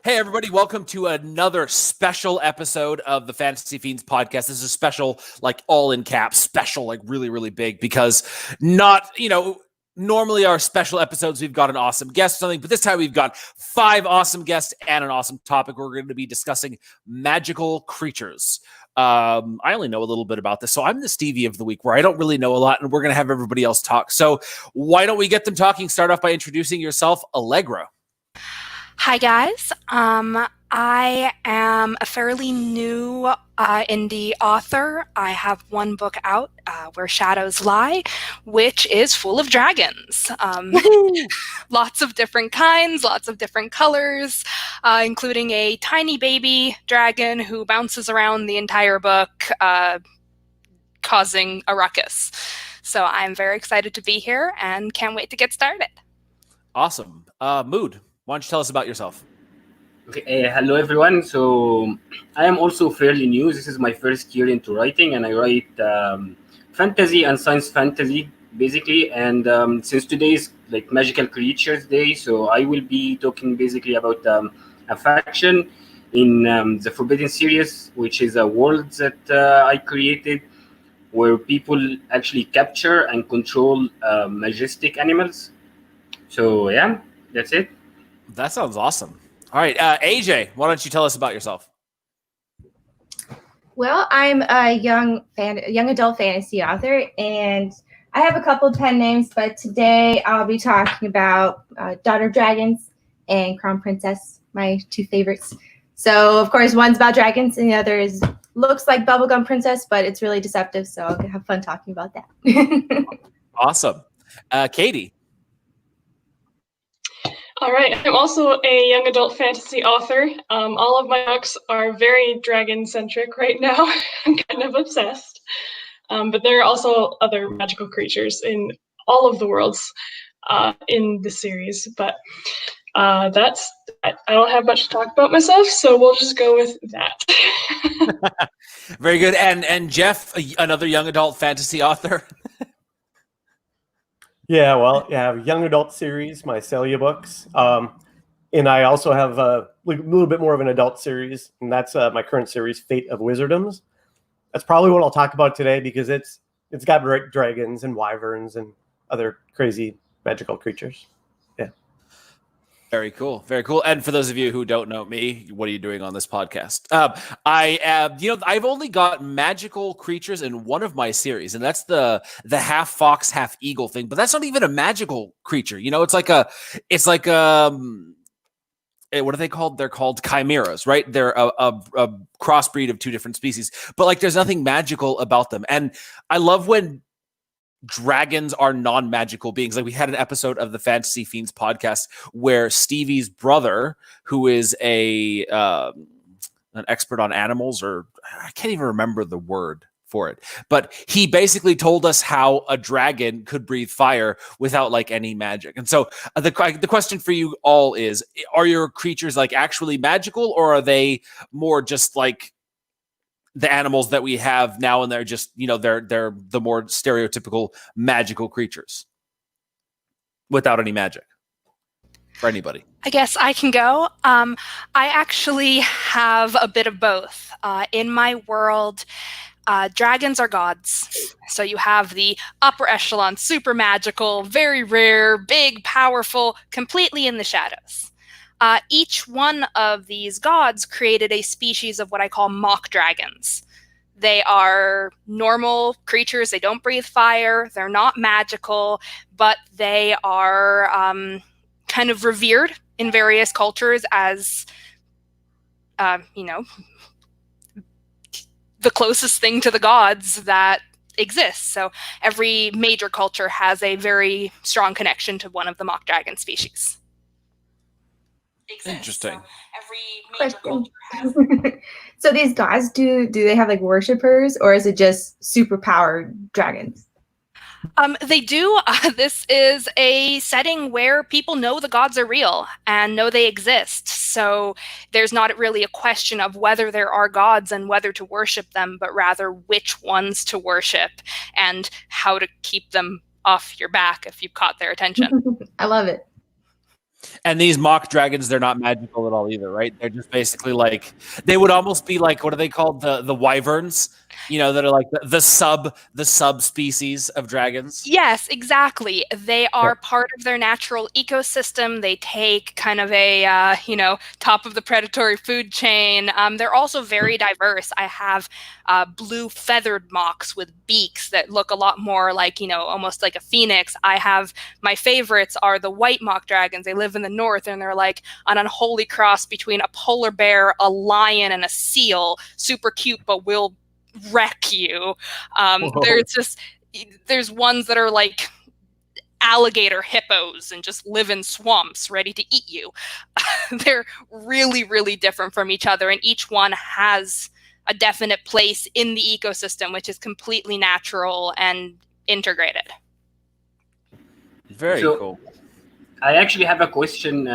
Hey, everybody, welcome to another special episode of the Fantasy Fiends podcast. This is a special, like all in caps, special, like really, really big because normally our special episodes, we've got an awesome guest or something, but this time we've got 5 awesome guests and an awesome topic. We're going to be discussing magical creatures. I only know a little bit about this, so I'm the Stevie of the week where I don't really know a lot, and we're going to have everybody else talk. So why don't we get them talking? Start off by introducing yourself, Allegra. Hi guys, I am a fairly new indie author. I have one book out, Where Shadows Lie, which is full of dragons. Lots of different kinds, lots of different colors, including a tiny baby dragon who bounces around the entire book, causing a ruckus. So I'm very excited to be here and can't wait to get started. Awesome. Moud, why don't you tell us about yourself? Okay, hello everyone. So I am also fairly new. This is my first year into writing, and I write fantasy and science fantasy basically. And since today is like Magical Creatures Day, so I will be talking basically about a faction in the Forbidden series, which is a world that I created where people actually capture and control majestic animals. So yeah, that's it. That sounds awesome. All right, AJ, why don't you tell us about yourself? Well, I'm a young adult fantasy author, and I have a couple pen names, but today I'll be talking about Daughter Dragons and Crown Princess, my 2 favorites. So, of course, one's about dragons, and the other looks like Bubblegum Princess, but it's really deceptive, so I'll have fun talking about that. Awesome. Katie. All right, I'm also a young adult fantasy author. All of my books are very dragon-centric right now. I'm kind of obsessed. But there are also other magical creatures in all of the worlds in the series. But I don't have much to talk about myself, so we'll just go with that. Very good. And Jeff, another young adult fantasy author. Yeah, young adult series, my Celia books. And I also have a little bit more of an adult series, and that's my current series, Fate of Wizardoms. That's probably what I'll talk about today because it's got dragons and wyverns and other crazy magical creatures. Yeah. Very cool. Very cool. And for those of you who don't know me, what are you doing on this podcast? I've only got magical creatures in one of my series, and that's the half fox, half eagle thing. But that's not even a magical creature. It's like what are they called? They're called chimeras, right? They're a crossbreed of 2 different species. But like, there's nothing magical about them. And I love when dragons are non-magical beings. Like, we had an episode of the Fantasy Fiends podcast where Stevie's brother, who is an expert on animals, or I can't even remember the word for it, but he basically told us how a dragon could breathe fire without like any magic. And so the question for you all is, are your creatures like actually magical, or are they more just like the animals that we have now, and they're just, they're the more stereotypical magical creatures without any magic? For anybody, I guess I can go. I actually have a bit of both. In my world, dragons are gods. So you have the upper echelon, super magical, very rare, big, powerful, completely in the shadows. Each one of these gods created a species of what I call mock dragons. They are normal creatures. They don't breathe fire. They're not magical, but they are kind of revered in various cultures as, the closest thing to the gods that exists. So every major culture has a very strong connection to one of the mock dragon species. Interesting. So every major culture has. So these gods, do they have like worshippers, or is it just super powered dragons? They do. This is a setting where people know the gods are real and know they exist. So there's not really a question of whether there are gods and whether to worship them, but rather which ones to worship and how to keep them off your back if you've caught their attention. I love it. And these mock dragons, they're not magical at all either, right? They're just basically like, they would almost be like, what are they called? The wyverns, that are like the subspecies of dragons. Yes, exactly. They are part of their natural ecosystem. They take kind of a, top of the predatory food chain. They're also very diverse. I have blue feathered mocks with beaks that look a lot more like, almost like a phoenix. My favorites are the white mock dragons. They live in the north, and they're like an unholy cross between a polar bear, a lion, and a seal. Super cute, but will wreck you. There's ones that are like alligator hippos and just live in swamps ready to eat you. They're really, really different from each other, and each one has a definite place in the ecosystem, which is completely natural and integrated. Very cool. I actually have a question.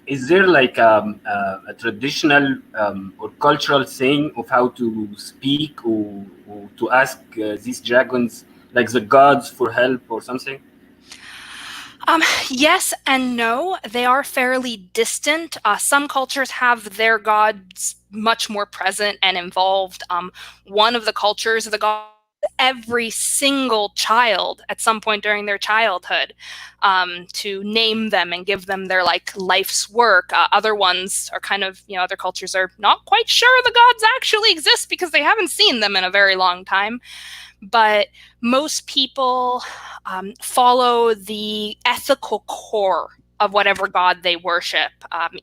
Is there like a traditional or cultural saying of how to speak or to ask these dragons, like the gods, for help or something? Yes and no. They are fairly distant. Some cultures have their gods much more present and involved. One of the cultures, the god, every single child at some point during their childhood, to name them and give them their life's work. Other ones are kind of, other cultures are not quite sure the gods actually exist because they haven't seen them in a very long time. But most people follow the ethical core of whatever god they worship.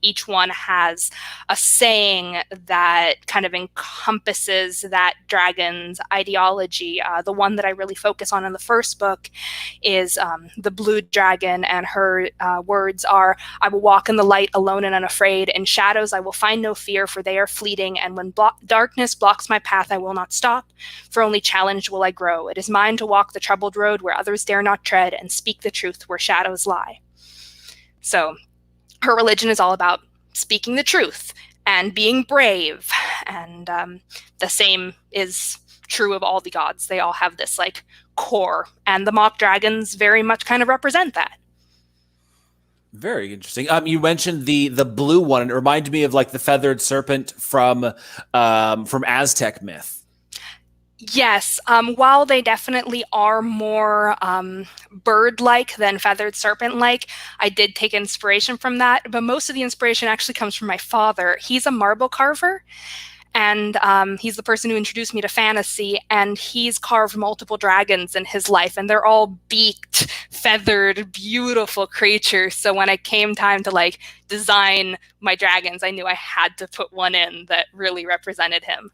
Each one has a saying that kind of encompasses that dragon's ideology. The one that I really focus on in the first book is the blue dragon, and her words are, "I will walk in the light alone and unafraid. In shadows I will find no fear, for they are fleeting. And when darkness blocks my path, I will not stop, for only challenged will I grow. It is mine to walk the troubled road where others dare not tread, and speak the truth where shadows lie." So her religion is all about speaking the truth and being brave. And the same is true of all the gods. They all have this core, and the mock dragons very much kind of represent that. Very interesting. You mentioned the blue one, and it reminded me of the feathered serpent from Aztec myth. Yes, while they definitely are more bird-like than feathered serpent-like, I did take inspiration from that, but most of the inspiration actually comes from my father. He's a marble carver, and he's the person who introduced me to fantasy, and he's carved multiple dragons in his life, and they're all beaked, feathered, beautiful creatures. So when it came time to design my dragons, I knew I had to put one in that really represented him.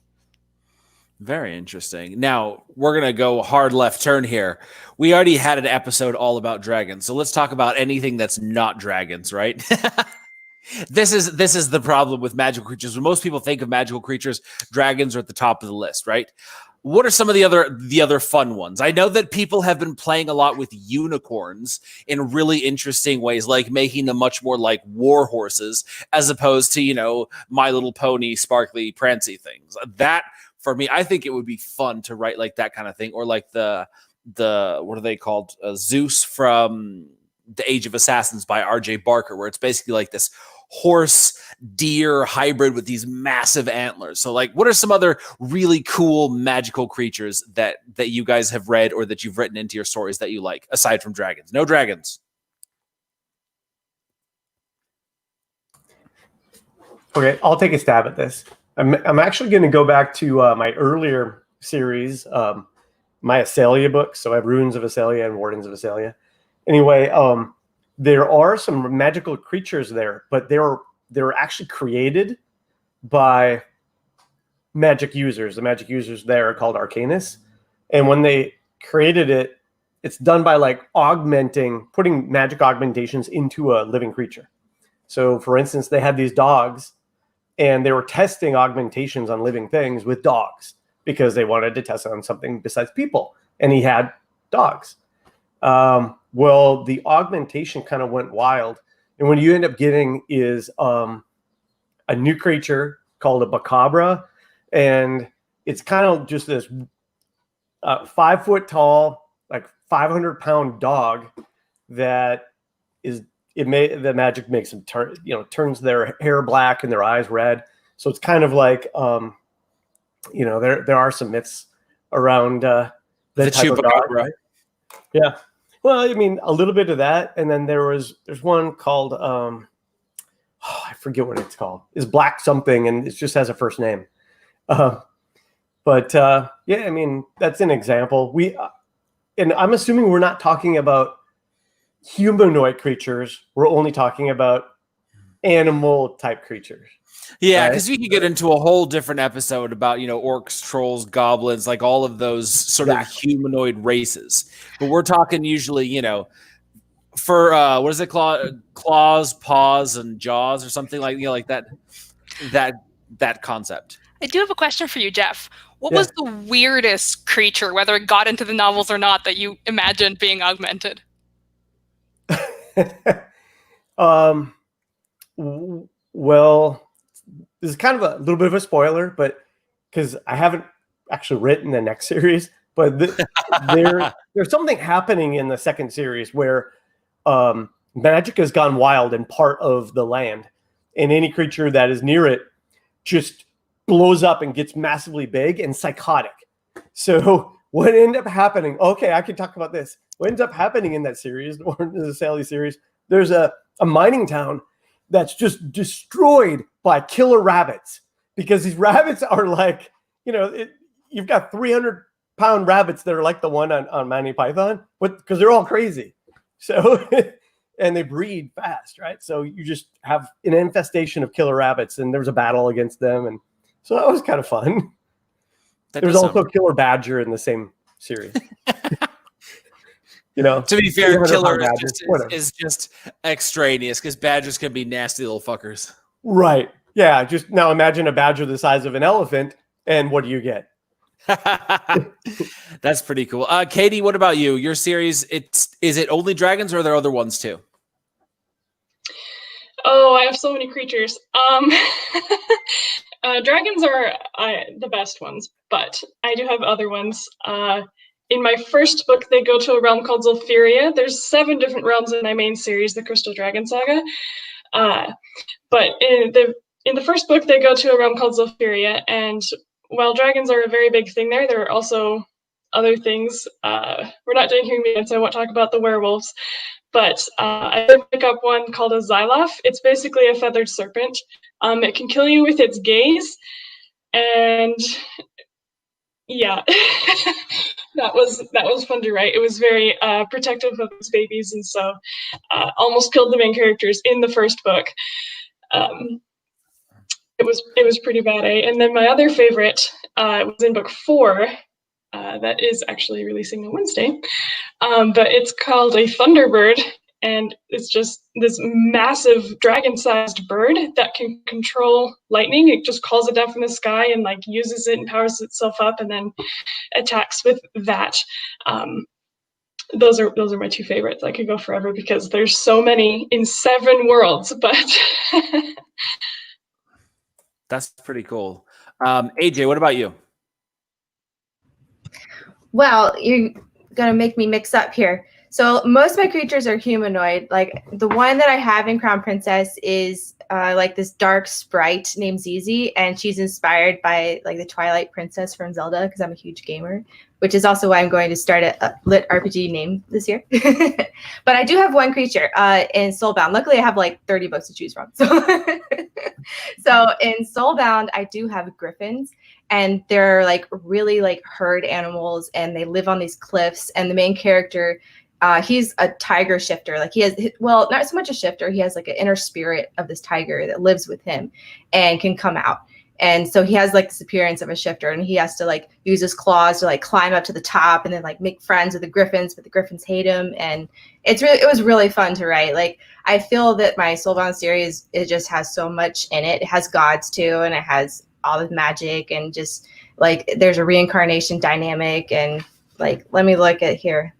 Very interesting. Now, we're going to go hard left turn here. We already had an episode all about dragons, so let's talk about anything that's not dragons, right? This is the problem with magical creatures. When most people think of magical creatures, dragons are at the top of the list, right? What are some of the other fun ones? I know that people have been playing a lot with unicorns in really interesting ways, like making them much more like war horses as opposed to, My Little Pony, sparkly, prancy things. That, for me, I think it would be fun to write like that kind of thing, or like the what are they called? Zeus from The Age of Assassins by R.J. Barker, where it's basically like this horse deer hybrid with these massive antlers. So what are some other really cool magical creatures that you guys have read or that you've written into your stories that you like, aside from dragons? No dragons. Okay, I'll take a stab at this. I'm actually going to go back to my earlier series, my Asalia books. So I have Runes of Asalia and Wardens of Asalia. Anyway, there are some magical creatures there, but they're actually created by magic users. The magic users there are called Arcanists. And when they created it, it's done by putting magic augmentations into a living creature. So for instance, they had these dogs, and they were testing augmentations on living things with dogs because they wanted to test on something besides people. And he had dogs. Well, the augmentation kind of went wild. And what you end up getting is a new creature called a Bacabra. And it's kind of just this 5 foot tall, 500-pound dog that is the magic makes them turns their hair black and their eyes red. So it's kind of like, there are some myths around the type of dog, right? Yeah. Well, I mean, a little bit of that, and then there's one called I forget what it's called. It's Black something, and it just has a first name. But yeah, I mean, that's an example. And I'm assuming we're not talking about humanoid creatures. We're only talking about animal type creatures. Yeah, because we could get into a whole different episode about, orcs, trolls, goblins, like all of those sort of humanoid races. But we're talking usually, for what is it, claws, paws, and jaws, or something like that concept. I do have a question for you, Jeff. What was the weirdest creature, whether it got into the novels or not, that you imagined being augmented? Well, this is kind of a little bit of a spoiler, but because I haven't actually written the next series, but there's something happening in the second series where magic has gone wild in part of the land, and any creature that is near it just blows up and gets massively big and psychotic. So what ended up happening? Okay, I can talk about this. What ends up happening in that series, or in the Sally series, there's a mining town that's just destroyed by killer rabbits, because these rabbits are like, you've got 300-pound rabbits that are like the one on Monty Python, but because they're all crazy. So, and they breed fast, right? So you just have an infestation of killer rabbits, and there's a battle against them. And so that was kind of fun. There's also a killer badger in the same series. To be fair, killer is just extraneous, because badgers can be nasty little fuckers. Right. Yeah. Just now imagine a badger the size of an elephant, and what do you get? That's pretty cool. Katie, what about you? Your series, is it only dragons, or are there other ones too? Oh, I have so many creatures. Dragons are the best ones, but I do have other ones. In my first book, they go to a realm called Zolfiria. There's 7 different realms in my main series, the Crystal Dragon Saga. But in the first book, they go to a realm called Zolfiria, and while dragons are a very big thing there are also other things. We're not doing here yet, so I won't talk about the werewolves. But I did pick up one called a Xylof. It's basically a feathered serpent. It can kill you with its gaze, and yeah, that was fun to write. It was very protective of its babies, and so almost killed the main characters in the first book. It was pretty bad, eh? And then my other favorite was in book 4. That is actually releasing on Wednesday, but it's called a Thunderbird, and it's just this massive dragon-sized bird that can control lightning. It just calls it down from the sky and uses it and powers itself up, and then attacks with that. Those are my 2 favorites. I could go forever because there's so many in 7 worlds, but that's pretty cool. AJ, what about you? Well, you're gonna make me mix up here. So most of my creatures are humanoid. Like the one that I have in Crown Princess is this dark sprite named Zizi, and she's inspired by the Twilight Princess from Zelda, because I'm a huge gamer, which is also why I'm going to start a lit RPG name this year. But I do have one creature in Soulbound. Luckily, I have 30 books to choose from. So in Soulbound, I do have gryphins, and they're really herd animals, and they live on these cliffs. And the main character, he's a tiger shifter. He has, well, not so much a shifter. He has an inner spirit of this tiger that lives with him and can come out. And so he has this appearance of a shifter, and he has to use his claws to climb up to the top and then make friends with the gryphins, but the gryphins hate him. And it was really fun to write. I feel that my Soulbound series, it just has so much in it. It has gods too, and it has all the magic, and just there's a reincarnation dynamic, and let me look at here.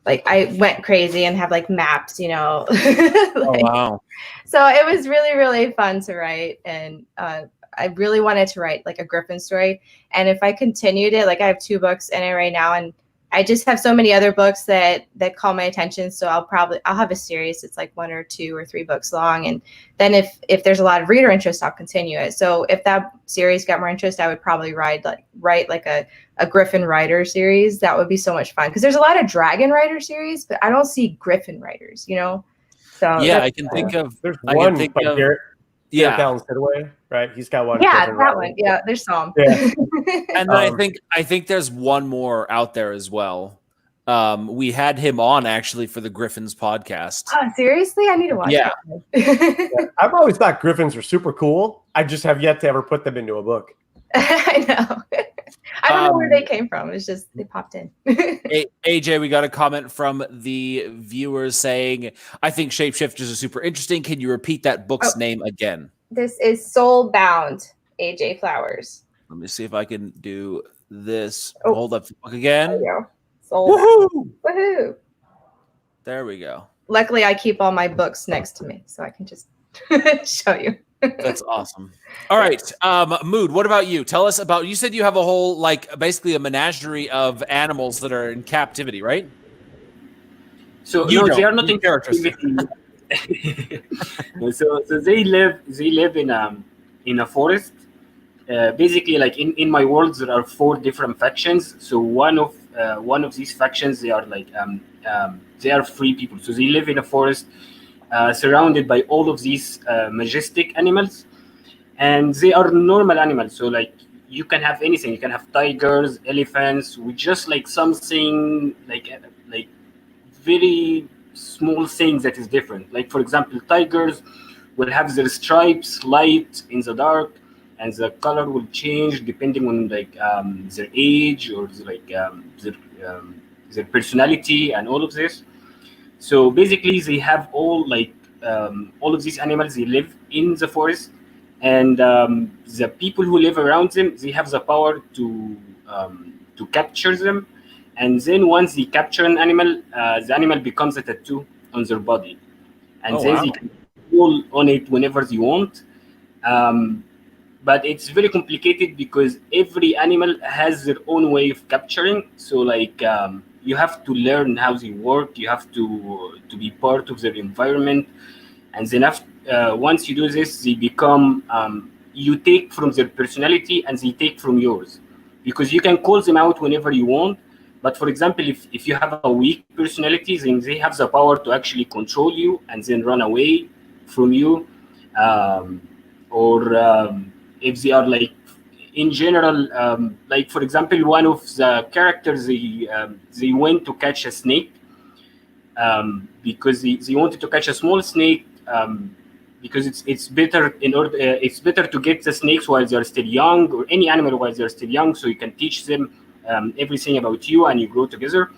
I went crazy and have maps, Oh, wow. So it was really, really fun to write. And I really wanted to write a Griffin story. And if I continued it, I have 2 books in it right now, and I just have so many other books that call my attention. So I'll have a series. It's like 1 or 2 or 3 books long. And then if there's a lot of reader interest, I'll continue it. So if that series got more interest, I would probably write like a Griffin writer series. That would be so much fun. Because there's a lot of dragon writer series, but I don't see Griffin writers, you know? So yeah, I can think of. There's I one, can think but of. Garrett Yeah, Allen Sidaway, right? He's got one. Yeah, Griffin that writer. one. Yeah, there's some. Yeah. and then I think there's one more out there as well. We had him on actually for the Gryffins podcast. Oh, seriously? I need to watch Yeah. that. Yeah. I've always thought Griffins were super cool. I just have yet to ever put them into a book. I know. I don't know where they came from. It's just they popped in. AJ, we got a comment from the viewers saying, I think shapeshifters are super interesting. Can you repeat that book's name again? This is Soulbound, AJ Flowers. Let me see if I can do this. Oh. Hold up the book again. There you go. Soulbound. Woohoo! There we go. Luckily, I keep all my books next to me, so I can just show you. That's awesome. All right. Moud, what about you? Tell us about, you said you have a whole, like, basically a menagerie of animals that are in captivity, right? So You no, they don't. are not You in characters. captivity. so they live in a forest. Basically, like in my world, there are 4 different factions. So one of these factions, they are like they are free people. So they live in a forest, surrounded by all of these majestic animals, and they are normal animals. So like you can have anything. You can have tigers, elephants, with just like something like very small things that is different. Like for example, tigers will have their stripes light in the dark, and the color will change depending on like their age or their personality and all of this. So basically, they have all of these animals. They live in the forest, and the people who live around them, they have the power to capture them. And then once they capture an animal, the animal becomes a tattoo on their body, and then they can pull on it whenever they want. But it's very complicated because every animal has their own way of capturing. So like you have to learn how they work. You have to be part of their environment, and then once you do this, they become you take from their personality and they take from yours, because you can call them out whenever you want. But for example, if you have a weak personality, then they have the power to actually control you and then run away from you, if they are like in general, like for example, one of the characters, they went to catch a snake because they wanted to catch a small snake, because it's better it's better to get the snakes while they're still young, or any animal while they're still young, so you can teach them everything about you and you grow together.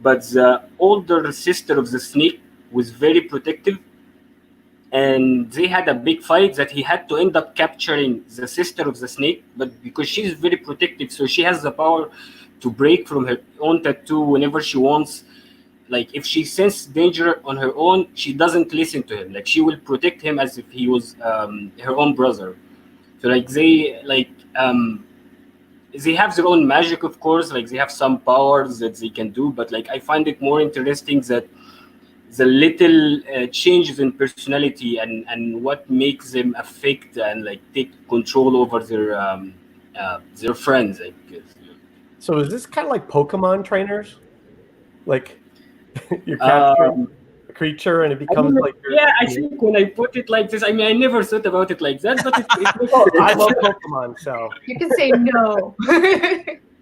But the older sister of the snake was very protective, and they had a big fight that he had to end up capturing the sister of the snake. But because she's very protective, so she has the power to break from her own tattoo whenever she wants. Like if she senses danger on her own, she doesn't listen to him. Like she will protect him as if he was her own brother. So like they have their own magic, of course. Like they have some powers that they can do, but like I find it more interesting that the little changes in personality and what makes them affect and like take control over their friends, I guess. So is this kind of like Pokemon trainers? Like you're capturing a creature and it becomes like your... Yeah, I think when I put it like this, I mean, I never thought about it like that, but I love Pokemon, so You can say no.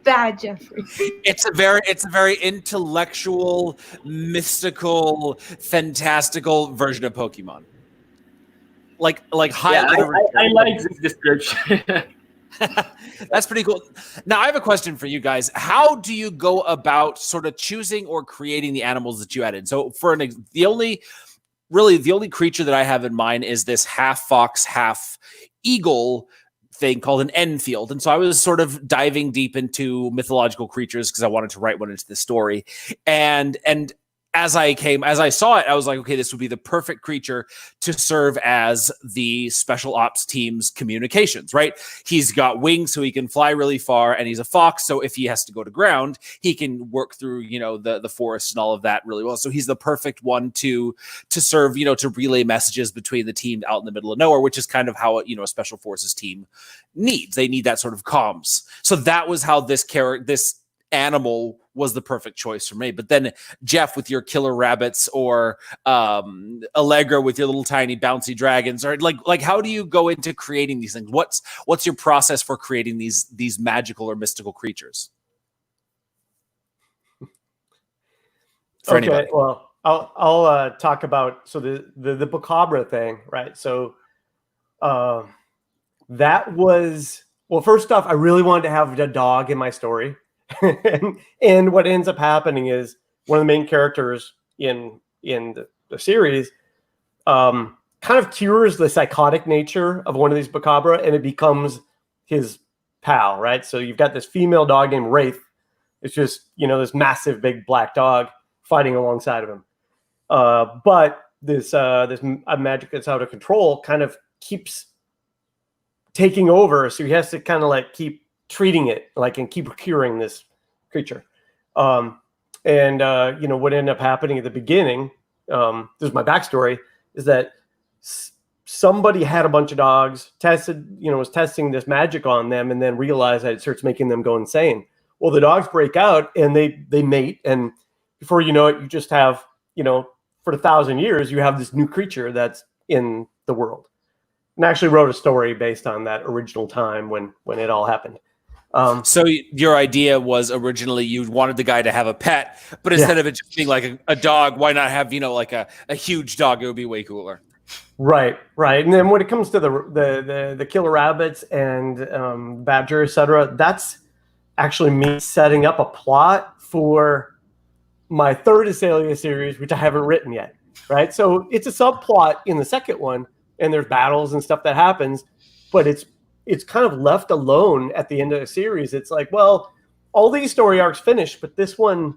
Bad Jeffrey. It's a very intellectual, mystical, fantastical version of Pokemon. Like high. Yeah, I like this description. That's pretty cool. Now I have a question for you guys. How do you go about sort of choosing or creating the animals that you added? So the only creature that I have in mind is this half fox, half eagle thing called an Enfield. And so I was sort of diving deep into mythological creatures because I wanted to write one into the story. And as I saw it, I was like, okay, this would be the perfect creature to serve as the special ops team's communications, right? He's got wings so he can fly really far, and he's a fox, so if he has to go to ground, he can work through, you know, the forest and all of that really well. So he's the perfect one to serve, you know, to relay messages between the team out in the middle of nowhere, which is kind of how, you know, a special forces team needs. They need that sort of comms. So that was how this animal was the perfect choice for me. But then Jeff with your killer rabbits, or Allegra with your little tiny bouncy dragons, or like how do you go into creating these things? What's your process for creating these magical or mystical creatures? For okay, anybody. well, I'll talk about the Bocabra thing, right? So that was, well, first off, I really wanted to have a dog in my story. and what ends up happening is one of the main characters in the series kind of cures the psychotic nature of one of these Bocabra, and it becomes his pal, right? So you've got this female dog named Wraith. It's just, you know, this massive big black dog fighting alongside of him. But this magic that's out of control kind of keeps taking over, so he has to kind of like keep treating it like and keep curing this creature. You know, what ended up happening at the beginning, this is my backstory, is that somebody had a bunch of dogs, was testing this magic on them, and then realized that it starts making them go insane. Well, the dogs break out and they mate, and before you know it, you just have, you know, for 1,000 years, you have this new creature that's in the world. And I actually wrote a story based on that original time when it all happened. So your idea was originally you wanted the guy to have a pet, but instead of it just being like a dog, why not have, you know, like a huge dog? It would be way cooler. Right. And then when it comes to the killer rabbits and badger, etc., that's actually me setting up a plot for my third Azalea series, which I haven't written yet. Right. So it's a subplot in the second one, and there's battles and stuff that happens, but it's kind of left alone at the end of the series. It's like, well, all these story arcs finished, but this one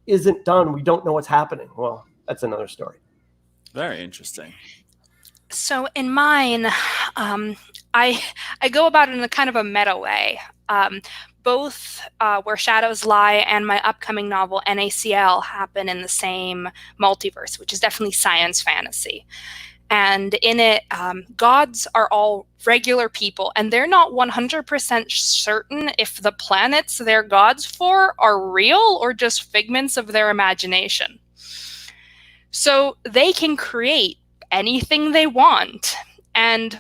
isn't done. We don't know what's happening. Well, that's another story. Very interesting. So in mine, I go about it in a kind of a meta way. Both Where Shadows Lie and my upcoming novel, NaCl, happen in the same multiverse, which is definitely science fantasy. And in it, gods are all regular people, and they're not 100% certain if the planets they're gods for are real or just figments of their imagination. So they can create anything they want, and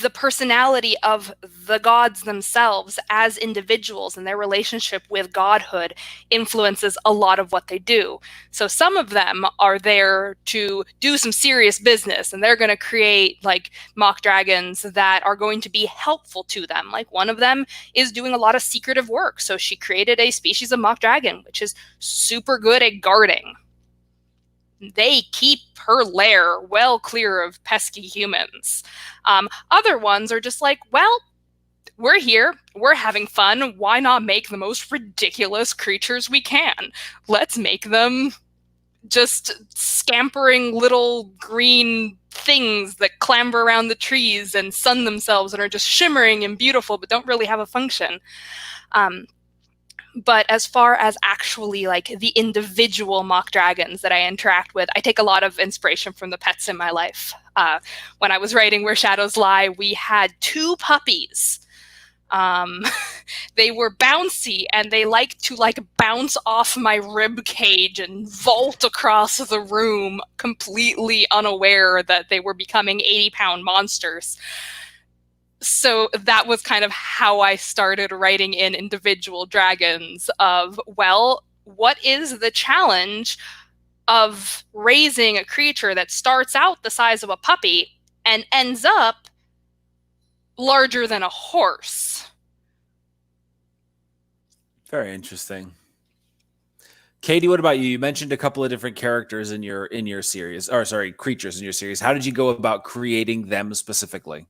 the personality of the gods themselves as individuals and their relationship with godhood influences a lot of what they do. So some of them are there to do some serious business, and they're going to create like mock dragons that are going to be helpful to them. Like one of them is doing a lot of secretive work, so she created a species of mock dragon which is super good at guarding. They keep her lair well clear of pesky humans. Other ones are just like, well, we're here, we're having fun, why not make the most ridiculous creatures we can? Let's make them just scampering little green things that clamber around the trees and sun themselves and are just shimmering and beautiful but don't really have a function. But as far as actually like the individual mock dragons that I interact with, I take a lot of inspiration from the pets in my life. When I was writing Where Shadows Lie, we had 2 puppies. They were bouncy, and they like to bounce off my rib cage and vault across the room, completely unaware that they were becoming 80-pound monsters. So that was kind of how I started writing in individual dragons of, well, what is the challenge of raising a creature that starts out the size of a puppy and ends up larger than a horse? Very interesting. Katie, what about you? You mentioned a couple of different characters in your series, or sorry, creatures in your series. How did you go about creating them specifically?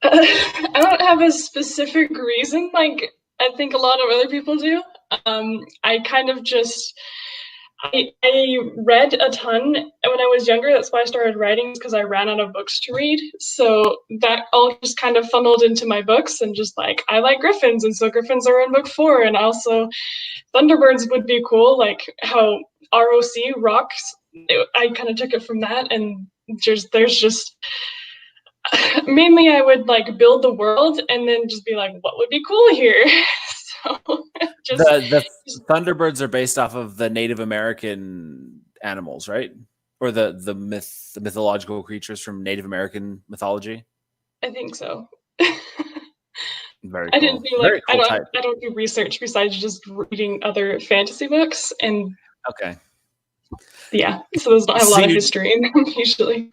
I don't have a specific reason, like I think a lot of other people do. I kind of just I read a ton when I was younger. That's why I started writing, because I ran out of books to read. So that all just kind of funneled into my books, and just like, I like griffins, and so griffins are in book 4. And also Thunderbirds would be cool, like how ROC rocks. I kind of took it from that, and there's just mainly I would like build the world and then just be like, what would be cool here? So the Thunderbirds are based off of the Native American animals, right? Or the mythological creatures from Native American mythology. I think so. Very I cool. didn't do like Cool I don't do research besides just reading other fantasy books, and okay. Yeah, so those don't have a lot of history in them usually.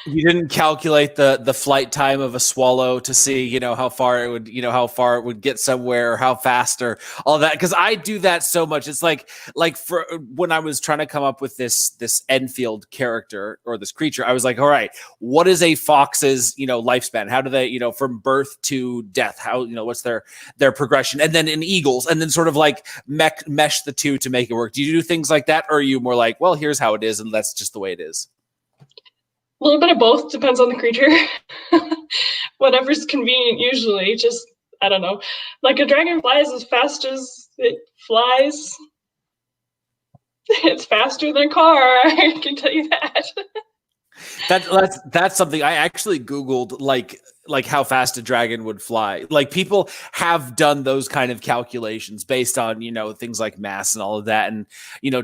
You didn't calculate the flight time of a swallow to see, how far it would get somewhere, or how fast, or all that. Because I do that so much. It's like for when I was trying to come up with this Enfield character or this creature, I was like, all right, what is a fox's lifespan? How do they from birth to death? How what's their progression? And then in eagles, and then sort of like mesh the two to make it work. Do you do things like that, or are you more like, well, here's how it is, and that's just the way it is? A little bit of both, depends on the creature. Whatever's convenient, usually. Just, I don't know. Like a dragon flies as fast as it flies. It's faster than a car, I can tell you that. That's something I actually Googled, like how fast a dragon would fly. Like, people have done those kind of calculations based on things like mass and all of that, and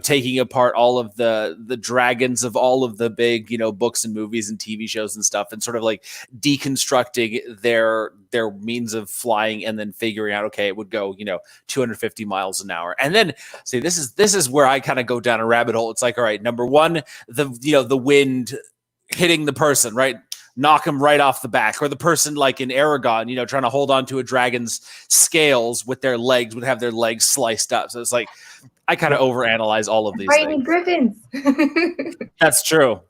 taking apart all of the dragons of all of the big books and movies and TV shows and stuff, and sort of like deconstructing their means of flying, and then figuring out, okay, it would go 250 miles an hour. And then see, this is where I kind of go down a rabbit hole. It's like, all right, number one, the wind hitting the person, right? Knock him right off the back. Or the person like in Aragon, trying to hold on to a dragon's scales with their legs, would have their legs sliced up. So it's like, I kind of overanalyze all of these Frightening things. griffins. That's true.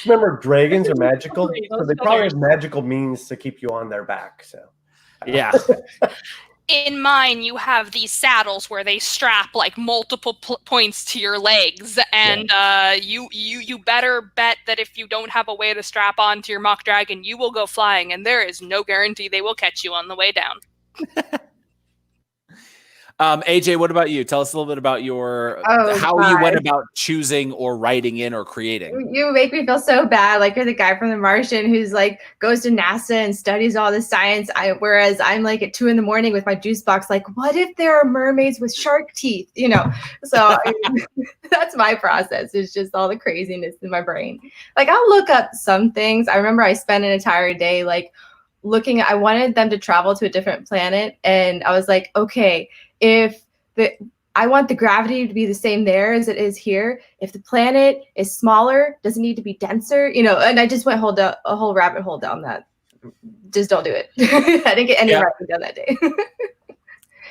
Remember, dragons are magical, so they probably have magical means to keep you on their back. So yeah. In mine, you have these saddles where they strap like multiple points to your legs, and you better bet that if you don't have a way to strap on to your mock dragon, you will go flying, and there is no guarantee they will catch you on the way down. AJ, what about you? Tell us a little bit about how you went about choosing or writing in or creating. You make me feel so bad. Like you're the guy from The Martian who's like goes to NASA and studies all the science. Whereas I'm like at 2 a.m. with my juice box. Like, what if there are mermaids with shark teeth? So that's my process. It's just all the craziness in my brain. Like I'll look up some things. I remember I spent an entire day like looking. I wanted them to travel to a different planet, and I was like, okay. I want the gravity to be the same there as it is here. If the planet is smaller, does it need to be denser? And I just went a whole rabbit hole down that. Just don't do it. I didn't get any writing done that day.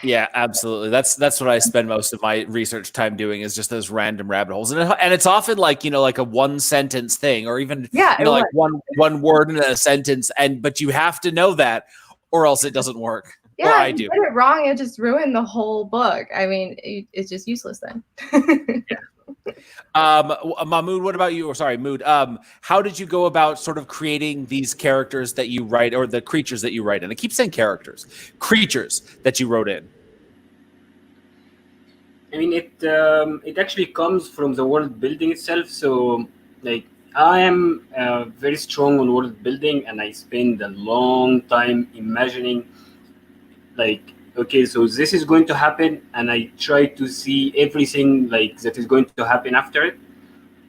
Yeah, absolutely. That's what I spend most of my research time doing, is just those random rabbit holes, and it's often like like a one sentence thing, or even like one word in a sentence, but you have to know that, or else it doesn't work. Yeah, I if do. you get it wrong, it just ruined the whole book. I mean, it's just useless then. Mahmoud, what about you? Or sorry, Moud. How did you go about sort of creating these characters that you write, or the creatures that you write in? I keep saying creatures that you wrote in. I mean, it actually comes from the world building itself. So, like, I am very strong on world building, and I spend a long time imagining, like, okay, so this is going to happen, and I try to see everything like that is going to happen after it.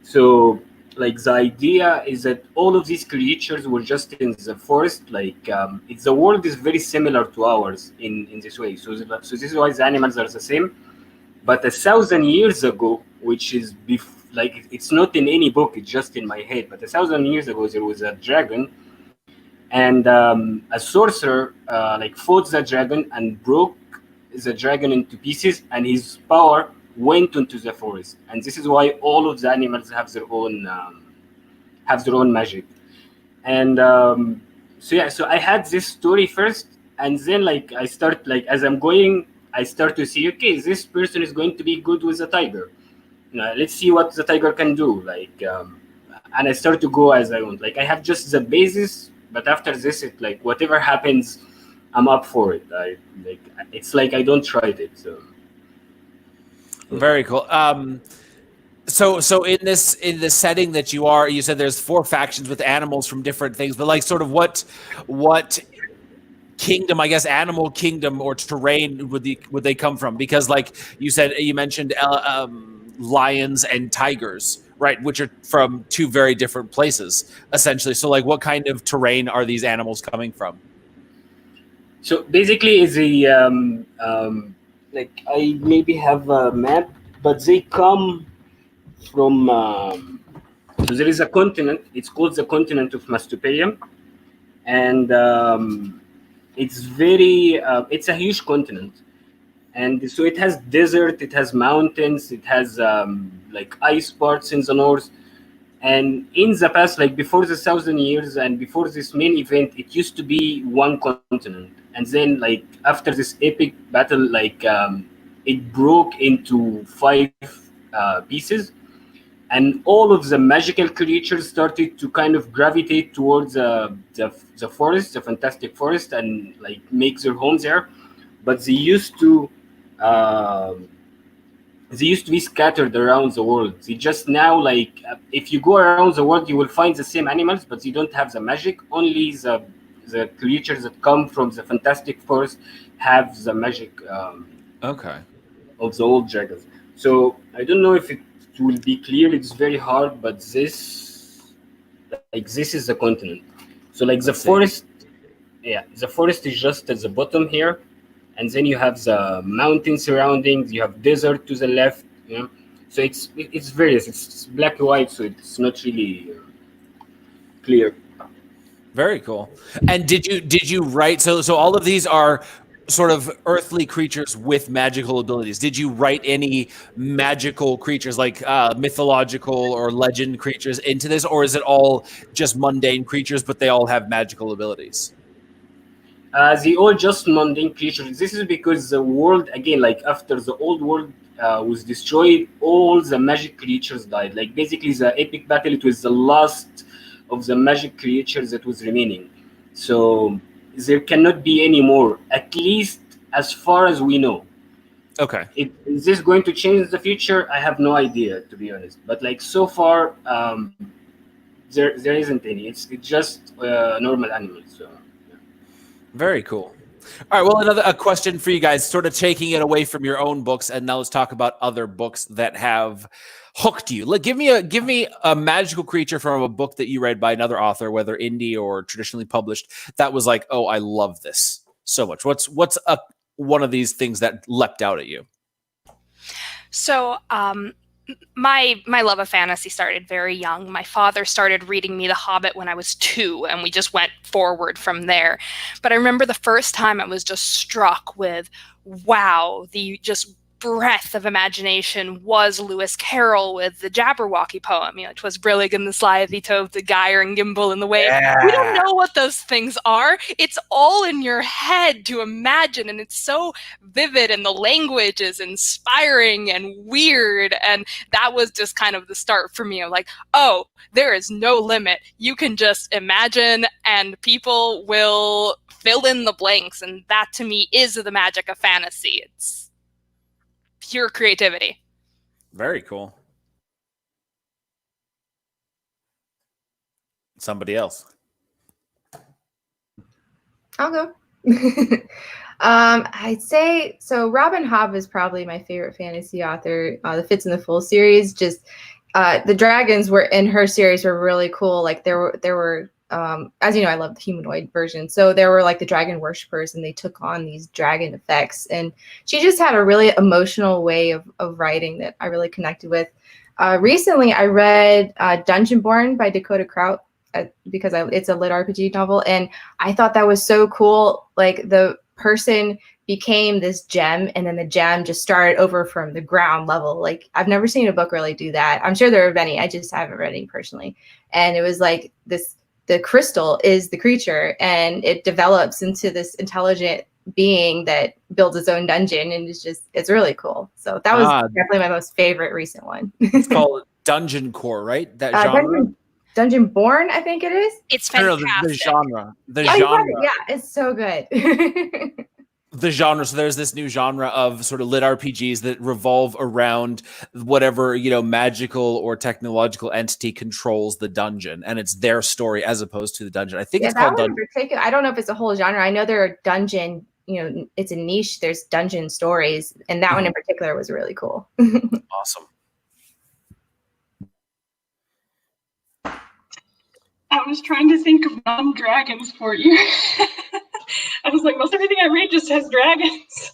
So, like, the idea is that all of these creatures were just in the forest. Like, the world is very similar to ours in this way. So this is why the animals are the same. But 1,000 years ago, which is like, it's not in any book, it's just in my head. But 1,000 years ago, there was a dragon, and a sorcerer like fought the dragon and broke the dragon into pieces, and his power went into the forest. And this is why all of the animals have their own magic. And so I had this story first, and then like I start, like, as I'm going, I start to see, okay, this person is going to be good with the tiger. Let's see what the tiger can do. Like, and I start to go as I want. Like, I have just the basis, but after this, it like whatever happens, I'm up for it. It's like I don't try it. So very cool. So in the setting that you said there's 4 factions with animals from different things, but like sort of what kingdom, I guess, animal kingdom or terrain would they come from? Because like you mentioned lions and tigers, right, which are from 2 very different places essentially. So like what kind of terrain are these animals coming from? So basically, is a like I maybe have a map, but they come from. So there is a continent. It's called the continent of Mastoperium, and it's very. It's a huge continent, and so it has desert, it has mountains, it has like ice parts in the north. And in the past, like before the 1,000 years and before this main event, it used to be one continent. And then, like after this epic battle, like it broke into 5 pieces, and all of the magical creatures started to kind of gravitate towards the forest, the fantastic forest, and like make their homes there. But they used to be scattered around the world. They just now, like, if you go around the world, you will find the same animals, but you don't have the magic. Only the creatures that come from the fantastic forest have the magic Okay. of the old dragons. So I don't know if it will be clear. It's very hard, but this is the continent. So like the forest is just at the bottom here. And then you have the mountain surroundings. You have desert to the left. You know? So it's various. It's black and white, so it's not really clear. Very cool. And did you write? So all of these are sort of earthly creatures with magical abilities. Did you write any magical creatures, like mythological or legend creatures, into this, or is it all just mundane creatures, but they all have magical abilities? They all just mundane creatures. This is because the world, again, like after the old world was destroyed, all the magic creatures died. Like basically the epic battle, it was the last of the magic creatures that was remaining. So there cannot be any more, at least as far as we know. Okay. Is this going to change in the future? I have no idea, to be honest. But like so far, there isn't any. It's just normal animals. So. Very cool. All right. Well, a question for you guys, sort of taking it away from your own books, and now let's talk about other books that have hooked you. Like, give me a magical creature from a book that you read by another author, whether indie or traditionally published, that was like, oh, I love this so much. What's one of these things that leapt out at you? So, my love of fantasy started very young. My father started reading me The Hobbit when I was 2, and we just went forward from there. But I remember the first time I was just struck with, wow, the just breadth of imagination was Lewis Carroll with the Jabberwocky poem. You know, 'twas brillig and the slithy tove, the gyre and gimble in the wave. Yeah. We don't know what those things are. It's all in your head to imagine, and it's so vivid, and the language is inspiring and weird. And that was just kind of the start for me. I'm like, oh, there is no limit. You can just imagine, and people will fill in the blanks. And that to me is the magic of fantasy. It's pure creativity. Very cool. Somebody else. I'll go. I'd say so. Robin Hobb is probably my favorite fantasy author. The Fitz and the Fool series, just the dragons were in her series were really cool. Like there were as you know, I love the humanoid version. So there were like the dragon worshippers, and they took on these dragon effects. And she just had a really emotional way of writing that I really connected with. Recently, I read Dungeonborn by Dakota Kraut because it's a lit RPG novel, and I thought that was so cool. Like the person became this gem, and then the gem just started over from the ground level. Like I've never seen a book really do that. I'm sure there are many. I just haven't read any personally. And it was like this. The crystal is the creature, and it develops into this intelligent being that builds its own dungeon, and it's really cool. So that was definitely my most favorite recent one. It's called Dungeon Core, right? That genre. Dungeon Born, I think it is. It's fantastic. No, the genre. The genre. genre. Yeah, it's so good. The genre. So there's this new genre of sort of lit RPGs that revolve around whatever, magical or technological entity controls the dungeon, and it's their story as opposed to the dungeon. I think it's called Dungeon. I don't know if it's a whole genre. I know there are dungeon, it's a niche. There's dungeon stories, and that one in particular was really cool. Awesome. I was trying to think of non-dragons for you. I was like, most everything I read just has dragons.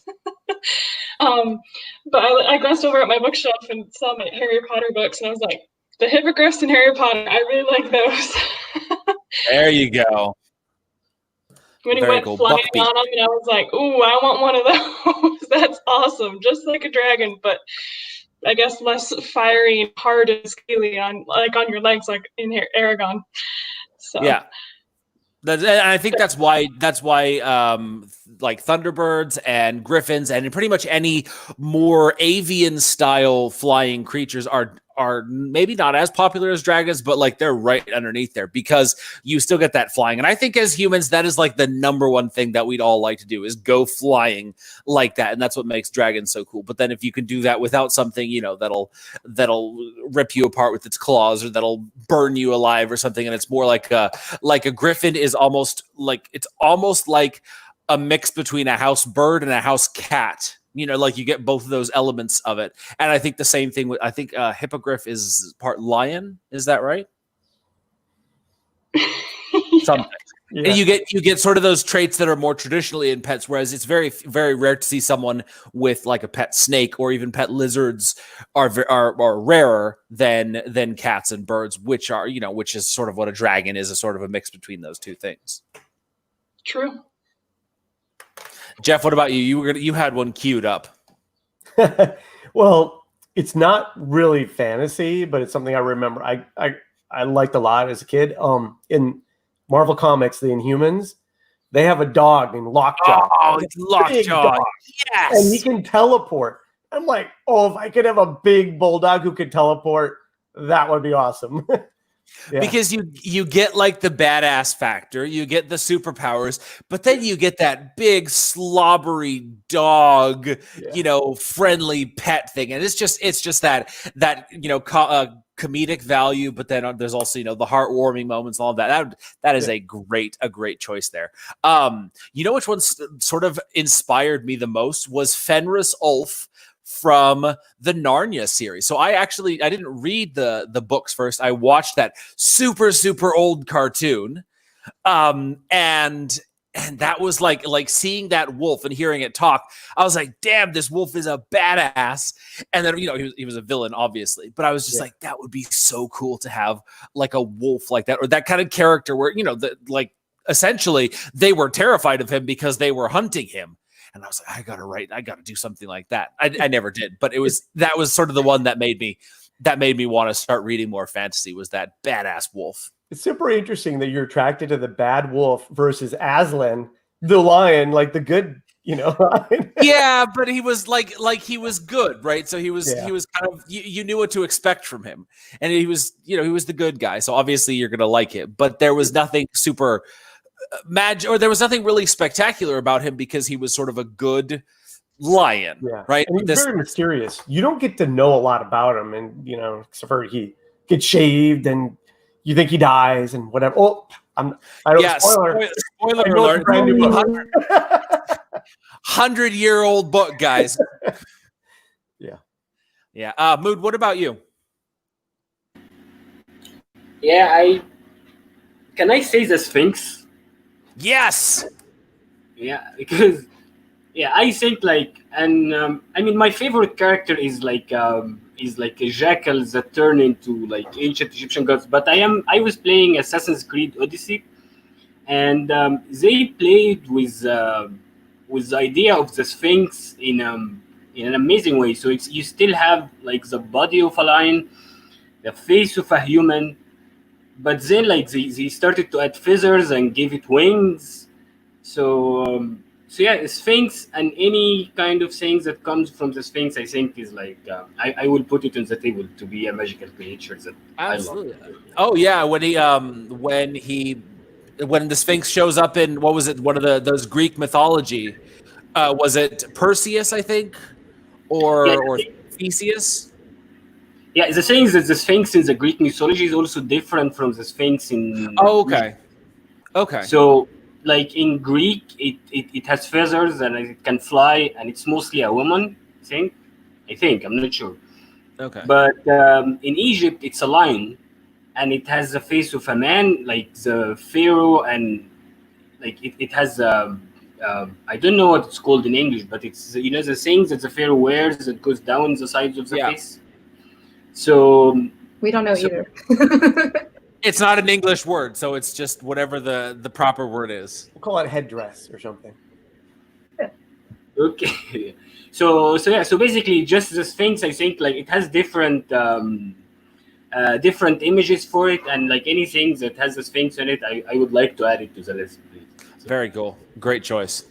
But I glanced over at my bookshelf and saw my Harry Potter books, and I was like, the hippogriffs in Harry Potter, I really like those. There you go. When he went flying on them, and I was like, ooh, I want one of those. That's awesome. Just like a dragon, but I guess less fiery and hard and scaly on your legs, like in Aragon. So. Yeah. And I think that's why like Thunderbirds and Griffins and pretty much any more avian style flying creatures are maybe not as popular as dragons, but like they're right underneath there because you still get that flying. And I think as humans, that is like the number one thing that we'd all like to do is go flying like that. And that's what makes dragons so cool. But then if you can do that without something, that'll rip you apart with its claws or that'll burn you alive or something. And it's more like a griffin is almost like a mix between a house bird and a house cat. Like you get both of those elements of it. And I think the same thing with, I think hippogriff is part lion. Is that right? Something. Yeah. And you get sort of those traits that are more traditionally in pets, whereas it's very, very rare to see someone with like a pet snake or even pet lizards are rarer than cats and birds, which is sort of what a dragon is, a sort of a mix between those two things. True. Jeff, what about you? You had one queued up. Well, it's not really fantasy, but it's something I remember. I liked a lot as a kid. In Marvel Comics, the Inhumans, they have a dog named Lockjaw. Oh, it's Lockjaw. Yes. And he can teleport. I'm like, if I could have a big bulldog who could teleport, that would be awesome. Yeah. Because you get like the badass factor, you get the superpowers, but then you get that big slobbery dog, friendly pet thing, and it's just that comedic value. But then there's also the heartwarming moments, and all of that. That is a great choice there. Which one sort of inspired me the most was Fenris Ulf from the Narnia series. So I didn't read the books first. I watched that super, super old cartoon. And that was like seeing that wolf and hearing it talk. I was like, damn, this wolf is a badass. And then, he was a villain, obviously, but I was just like, that would be so cool to have like a wolf like that, or that kind of character where, essentially they were terrified of him because they were hunting him. And I was like, I got to do something like that. I never did, but that was sort of the one that made me want to start reading more fantasy, was that badass wolf. It's super interesting that you're attracted to the bad wolf versus Aslan, the lion, like the good, lion. Yeah, but he was like he was good, right? So he was kind of, you knew what to expect from him. And he was the good guy. So obviously you're going to like it, but there was nothing super or there was nothing really spectacular about him because he was sort of a good lion, right? And he's very mysterious. You don't get to know a lot about him, and except for he gets shaved, and you think he dies, and whatever. Oh, spoiler alert! 100-year-old book, guys. Yeah. Mood, what about you? Yeah, can I say the Sphinx? Yes. Yeah, because I think my favorite character is like a jackal that turned into like ancient Egyptian gods. But I was playing Assassin's Creed Odyssey, and they played with the idea of the Sphinx in an amazing way. So you still have like the body of a lion, the face of a human. But then, like they started to add feathers and give it wings, so So yeah, Sphinx and any kind of things that comes from the Sphinx, I think is like I will put it on the table to be a magical creature that Absolutely. I love. Oh yeah, when the Sphinx shows up in, what was it? One of those Greek mythology. Was it Perseus, I think, or Theseus? Yeah, the thing is that the Sphinx in the Greek mythology is also different from the Sphinx in. Oh, okay. Okay. So, like in Greek, it has feathers and it can fly, and it's mostly a woman. I think I'm not sure. Okay. But in Egypt, it's a lion, and it has the face of a man, like the pharaoh, and like it has I don't know what it's called in English, but it's the things that the pharaoh wears that goes down the sides of the face. So we don't know either. It's not an English word, so it's just whatever the proper word is. We'll call it headdress or something. Okay. So basically, just the Sphinx, I think, like it has different images for it, and like anything that has the Sphinx in it, I would like to add it to the list, please. So. Very cool. Great choice.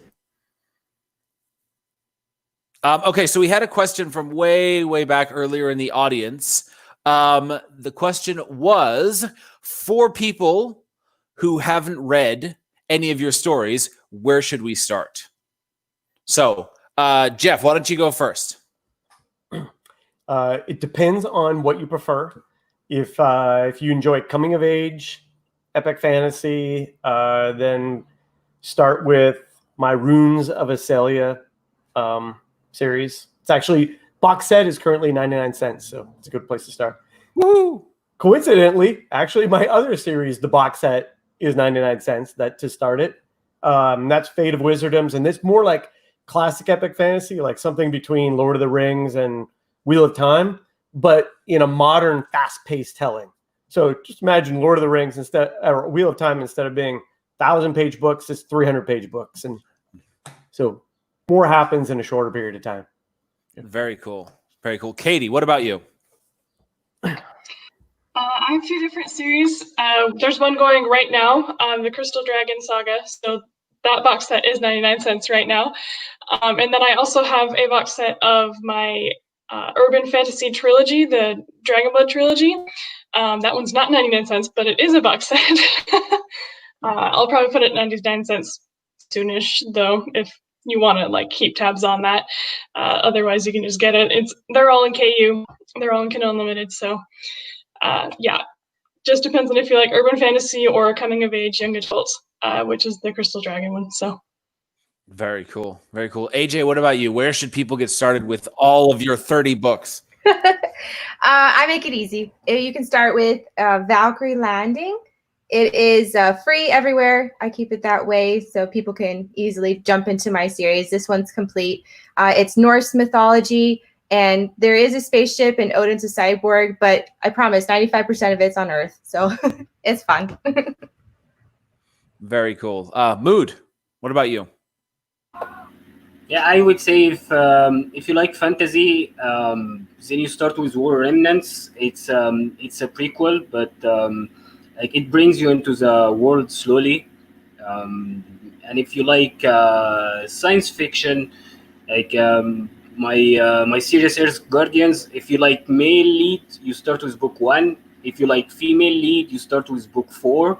Okay, so we had a question from way back earlier in the audience. The question was, for people who haven't read any of your stories, where should we start? So, Jeff, why don't you go first? It depends on what you prefer. If you enjoy coming of age, epic fantasy, then start with my Runes of Acelia series. It's actually, box set is currently 99 cents, so it's a good place to start. Woo! Coincidentally, actually, my other series, the box set, is 99 cents to start it. That's Fate of Wizardoms, and it's more like classic epic fantasy, like something between Lord of the Rings and Wheel of Time, but in a modern, fast-paced telling. So just imagine Lord of the Rings or Wheel of Time, instead of being 1,000-page books, it's 300-page books, and so more happens in a shorter period of time. Very cool. Very cool. Katie, what about you? I have two different series. There's one going right now, the Crystal Dragon Saga. So that box set is 99 cents right now. And then I also have a box set of my urban fantasy trilogy, the Dragonblood trilogy. That one's not 99 cents, but it is a box set. I'll probably put it 99 cents soonish, though, if you want to like keep tabs on that. Otherwise, you can just get it. They're all in KU. They're all in Kindle Unlimited. So, yeah, just depends on if you like urban fantasy or coming of age young adults, which is the Crystal Dragon one. So. Very cool. Very cool. AJ, what about you? Where should people get started with all of your 30 books? I make it easy. You can start with Valkyrie Landing. It is free everywhere. I keep it that way so people can easily jump into my series. This one's complete. It's Norse mythology, and there is a spaceship and Odin's a cyborg, but I promise 95% of it's on Earth, so it's fun. Very cool. Moud, what about you? Yeah, I would say if you like fantasy, then you start with War Remnants. It's a prequel, but like it brings you into the world slowly. And if you like science fiction, like my series Earth Guardians, if you like male lead, you start with book 1. If you like female lead, you start with book 4.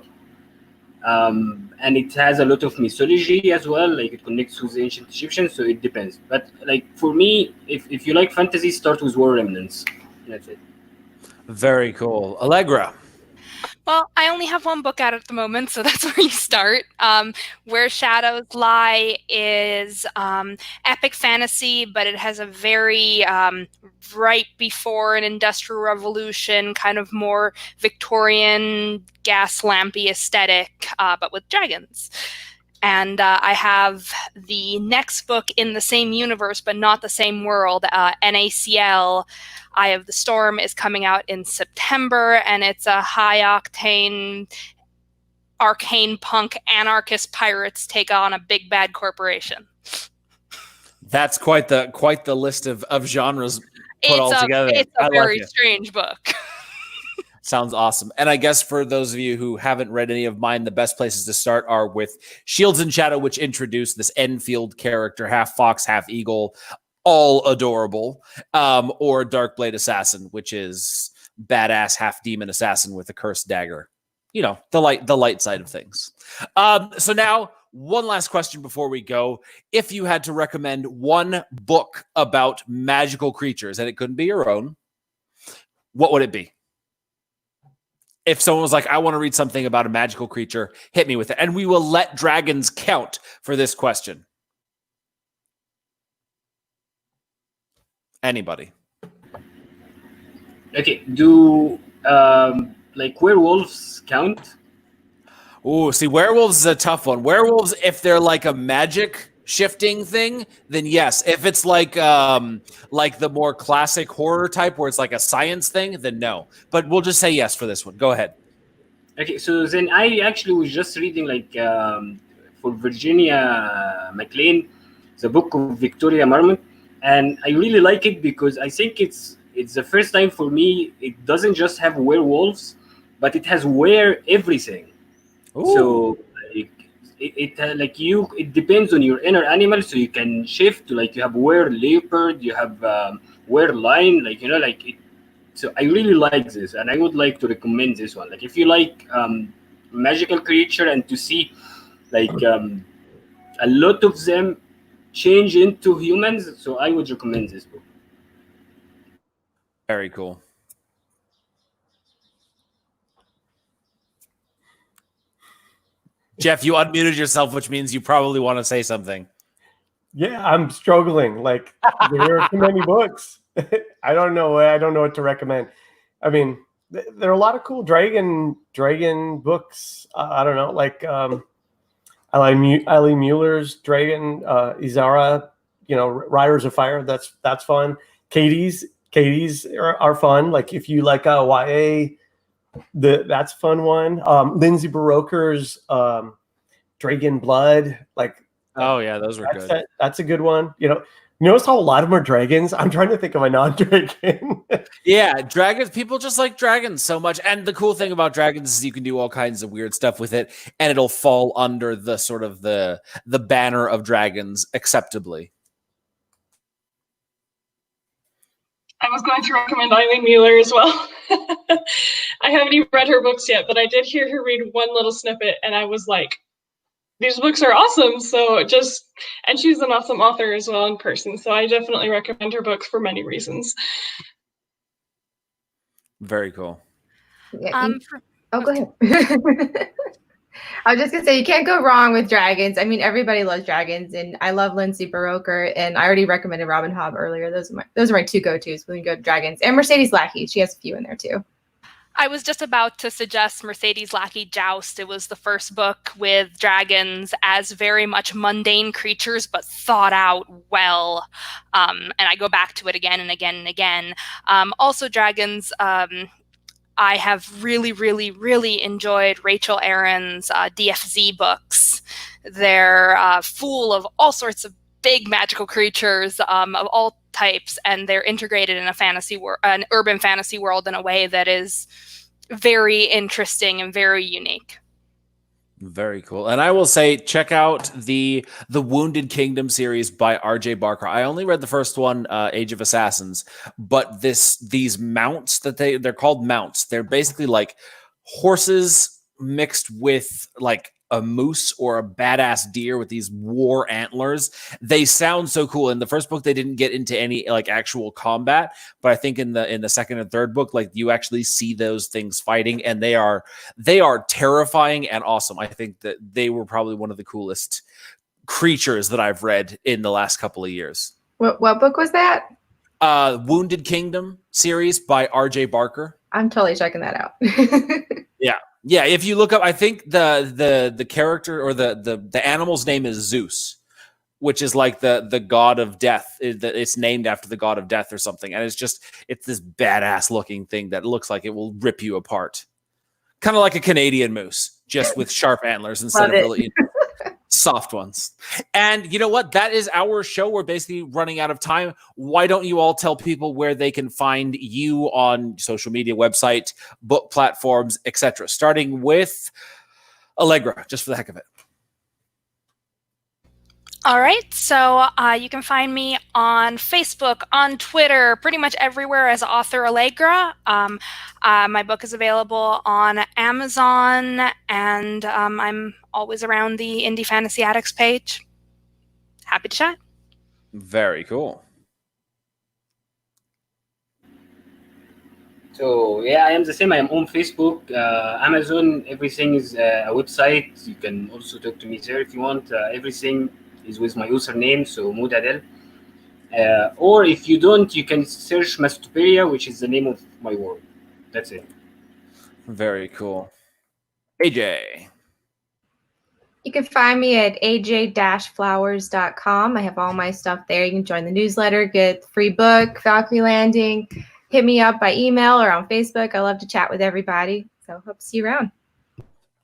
And it has a lot of mythology as well, like it connects with the ancient Egyptians, so it depends. But like for me, if you like fantasy, start with War Remnants. That's it. Very cool. Allegra. Well, I only have one book out at the moment, so that's where you start. Where Shadows Lie is epic fantasy, but it has a very right before an industrial revolution, kind of more Victorian gas lampy aesthetic, but with dragons. And I have the next book in the same universe, but not the same world, NaCl, Eye of the Storm, is coming out in September, and it's a high-octane, arcane punk anarchist pirates take on a big bad corporation. That's quite the list of genres put all together. It's a very strange book. Sounds awesome. And I guess for those of you who haven't read any of mine, the best places to start are with Shields and Shadow, which introduced this Enfield character, half fox, half eagle, all adorable, or Darkblade Assassin, which is badass half demon assassin with a cursed dagger. You know, the light side of things. So now, one last question before we go. If you had to recommend one book about magical creatures, and it couldn't be your own, what would it be? If someone was like, I want to read something about a magical creature, hit me with it. And we will let dragons count for this question. Anybody? Okay, do like werewolves count? Oh, see, werewolves is a tough one. Werewolves, if they're like a magic shifting thing, then yes. If it's like the more classic horror type where it's like a science thing, then no. But we'll just say yes for this one. Go ahead. Okay, so then I actually was just reading for Virginia McLean, the book of Victoria Marmot, and I really like it because I think it's the first time for me it doesn't just have werewolves, but it has everything. Ooh. So it depends on your inner animal, so you can shift to you have leopard, you have lion, so I really like this, and I would like to recommend this one. If you like magical creature and to see a lot of them change into humans, so I would recommend this book. Very cool. Jeff, you unmuted yourself, which means you probably want to say something. Yeah, I'm struggling. There are too many books. I don't know what to recommend. I mean, there are a lot of cool dragon books. I don't know, Eileen Mueller's Dragon, Izara, Riders of Fire. That's fun. Katie's are fun. If you like YA, that's a fun one. Lindsay Baroker's Dragon Blood. Oh yeah, those were good. That's a good one. Notice how a lot of them are dragons. I'm trying to think of a non-dragon. Yeah, dragons. People just like dragons so much. And the cool thing about dragons is you can do all kinds of weird stuff with it, and it'll fall under the sort of the banner of dragons acceptably. I was going to recommend Eileen Mueller as well. I haven't even read her books yet, but I did hear her read one little snippet, and I was like, these books are awesome. And she's an awesome author as well in person. So I definitely recommend her books for many reasons. Very cool. Yeah, go ahead. I was just gonna say you can't go wrong with dragons. I mean, everybody loves dragons, and I love Lindsay Baroker, and I already recommended Robin Hobb earlier. Those are my two go-tos when we go to dragons, and Mercedes Lackey. She has a few in there too. I was just about to suggest Mercedes Lackey Joust. It was the first book with dragons as very much mundane creatures, but thought out well. And I go back to it again and again and again. Also, dragons. I have really, really, really enjoyed Rachel Aaron's DFZ books. They're full of all sorts of big magical creatures of all types, and they're integrated in an urban fantasy world in a way that is very interesting and very unique. Very cool. And I will say, check out the Wounded Kingdom series by R.J. Barker. I only read the first one, Age of Assassins, but these mounts that they're called mounts. They're basically like horses mixed with a moose or a badass deer with these war antlers. They sound so cool. In the first book, they didn't get into any actual combat, but I think in the second and third book, you actually see those things fighting, and they are terrifying and awesome. I think that they were probably one of the coolest creatures that I've read in the last couple of years. What book was that? Wounded Kingdom series by R.J. Barker. I'm totally checking that out. Yeah, if you look up, I think the character or the animal's name is Zeus, which is the god of death. It's named after the god of death or something, and it's this badass looking thing that looks like it will rip you apart, kind of like a Canadian moose, just with sharp antlers instead of really. Soft ones. And you know what? That is our show. We're basically running out of time. Why don't you all tell people where they can find you on social media, website, book platforms, etc. Starting with Allegra, just for the heck of it. All right, so you can find me on Facebook, on Twitter, pretty much everywhere as author Allegra. My book is available on Amazon, and I'm always around the Indie Fantasy Addicts page. Happy to chat. Very cool. So yeah, I am the same. I am on Facebook, Amazon. Everything is a website. You can also talk to me there if you want. Everything is with my username, so Moud Adel. Or if you don't, you can search Mastopedia, which is the name of my world. That's it. Very cool. AJ. You can find me at aj-flowers.com. I have all my stuff there. You can join the newsletter, get the free book, Valkyrie Landing. Hit me up by email or on Facebook. I love to chat with everybody. So hope to see you around.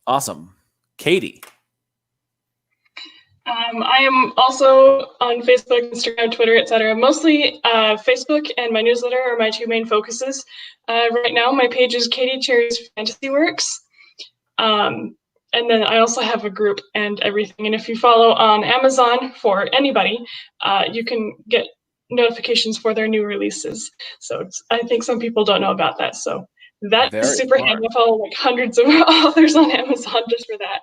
Awesome. Katie. I am also on Facebook, Instagram, Twitter, etc. Mostly Facebook and my newsletter are my two main focuses. Right now, my page is Katie Cherry's Fantasy Works. And then I also have a group and everything. And if you follow on Amazon for anybody, you can get notifications for their new releases. So I think some people don't know about that. So that is super handy. I follow like hundreds of authors on Amazon just for that.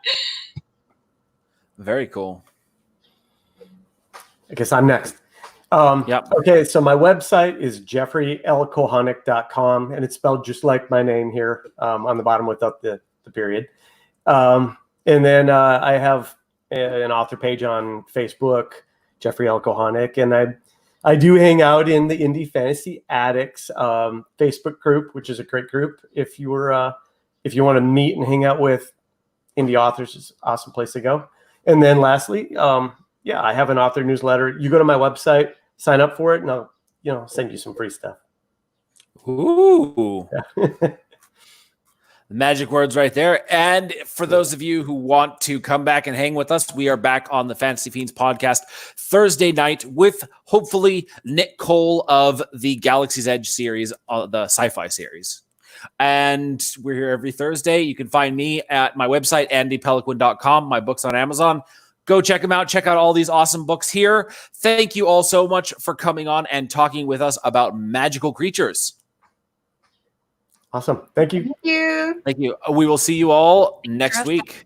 Very cool. I guess I'm next. Yep. Okay, so my website is jeffreylkohanek.com, and it's spelled just like my name here on the bottom without the period. And then I have an author page on Facebook, Jeffrey L. Kohanek, and I do hang out in the Indie Fantasy Addicts Facebook group, which is a great group. If you want to meet and hang out with indie authors, it's an awesome place to go. And then lastly, I have an author newsletter. You go to my website, sign up for it, and I'll send you some free stuff. Ooh. Yeah. Magic words right there. And for those of you who want to come back and hang with us, we are back on the Fantasy Fiends podcast Thursday night with hopefully Nick Cole of the Galaxy's Edge series, the sci-fi series. And we're here every Thursday. You can find me at my website, andypeliquin.com, my books on Amazon. Go check them out. Check out all these awesome books here. Thank you all so much for coming on and talking with us about magical creatures. Awesome. Thank you. Thank you. Thank you. We will see you all next week.